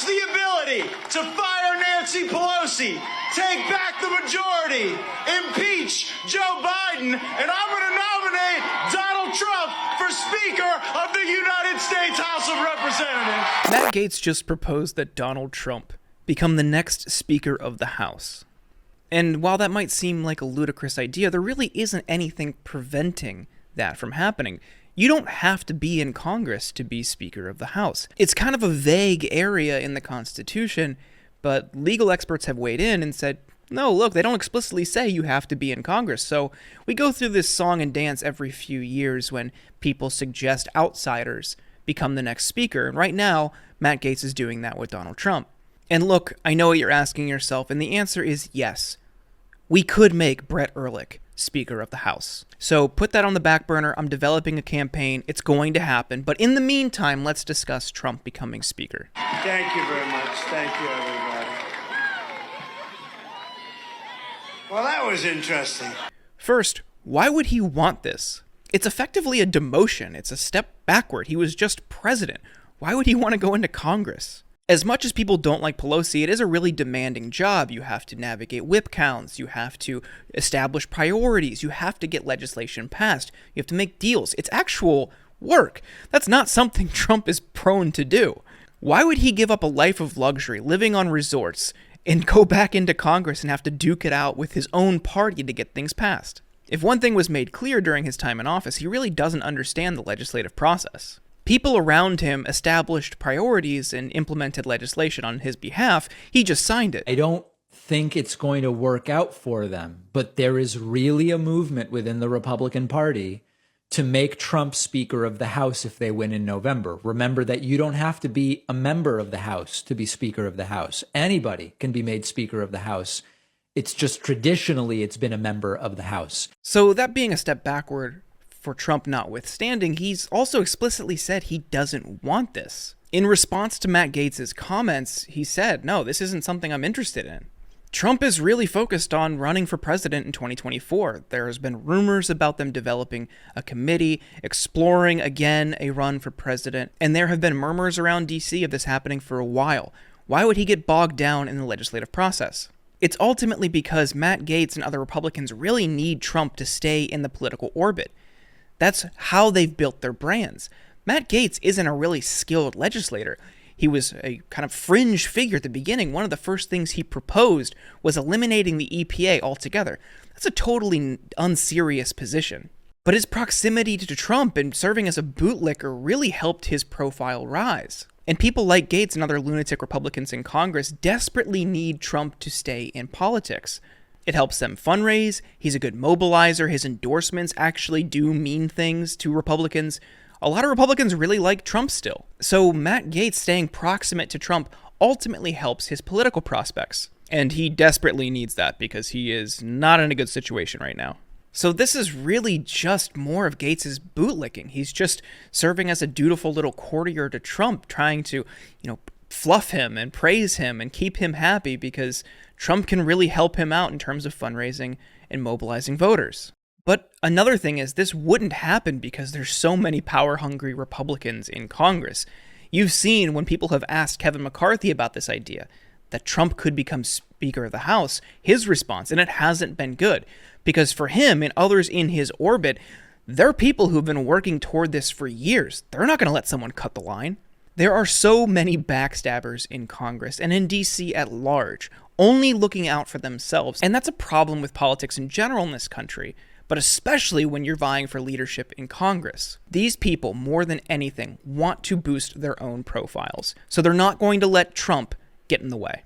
Gaetz the ability to fire Nancy Pelosi, take back the majority, impeach Joe Biden, and I'm going to nominate Donald Trump for Speaker of the United States House of Representatives. Matt Gaetz just proposed that Donald Trump become the next Speaker of the House. And while that might seem like a ludicrous idea, there really isn't anything preventing that from happening. You don't have to be in Congress to be Speaker of the House. It's kind of a vague area in the Constitution, but legal experts have weighed in and said, no, look, they don't explicitly say you have to be in Congress. So we go through this song and dance every few years when people suggest outsiders become the next speaker. And right now, Matt Gaetz is doing that with Donald Trump. And look, I know what you're asking yourself, and the answer is yes. We could make Brett Ehrlich Speaker of the House. So put that on the back burner. I'm developing a campaign. It's going to happen. But in the meantime, let's discuss Trump becoming Speaker. Thank you very much. Thank you, everybody. Well, that was interesting. First, why would he want this? It's effectively a demotion. It's a step backward. He was just president. Why would he want to go into Congress? As much as people don't like Pelosi, it is a really demanding job. You have to navigate whip counts, you have to establish priorities, you have to get legislation passed, you have to make deals. It's actual work. That's not something Trump is prone to do. Why would he give up a life of luxury, living on resorts, and go back into Congress and have to duke it out with his own party to get things passed? If one thing was made clear during his time in office, he really doesn't understand the legislative process. People around him established priorities and implemented legislation on his behalf. He just signed it. I don't think it's going to work out for them, but there is really a movement within the Republican Party to make Trump Speaker of the House if they win in November. Remember that you don't have to be a member of the House to be Speaker of the House. Anybody can be made Speaker of the House. It's just traditionally it's been a member of the House. So that being a step backward, for Trump notwithstanding, he's also explicitly said he doesn't want this. In response to Matt Gaetz's comments, he said, no, this isn't something I'm interested in. Trump is really focused on running for president in 2024. There has been rumors about them developing a committee, exploring again a run for president, and there have been murmurs around DC of this happening for a while. Why would he get bogged down in the legislative process? It's ultimately because Matt Gaetz and other Republicans really need Trump to stay in the political orbit. That's how they've built their brands. Matt Gaetz isn't a really skilled legislator. He was a kind of fringe figure at the beginning. One of the first things he proposed was eliminating the EPA altogether. That's a totally unserious position. But his proximity to Trump and serving as a bootlicker really helped his profile rise. And people like Gaetz and other lunatic Republicans in Congress desperately need Trump to stay in politics. It helps them fundraise. He's a good mobilizer. His endorsements actually do mean things to Republicans. A lot of Republicans really like Trump still. So Matt Gaetz staying proximate to Trump ultimately helps his political prospects. And he desperately needs that because he is not in a good situation right now. So this is really just more of Gaetz's bootlicking. He's just serving as a dutiful little courtier to Trump, trying to, fluff him and praise him and keep him happy because Trump can really help him out in terms of fundraising and mobilizing voters. But another thing is this wouldn't happen because there's so many power-hungry Republicans in Congress. You've seen when people have asked Kevin McCarthy about this idea, that Trump could become Speaker of the House, his response, and it hasn't been good. Because for him and others in his orbit, they're people who've been working toward this for years. They're not going to let someone cut the line. There are so many backstabbers in Congress and in DC at large, only looking out for themselves. And that's a problem with politics in general in this country, but especially when you're vying for leadership in Congress. These people, more than anything, want to boost their own profiles. So they're not going to let Trump get in the way.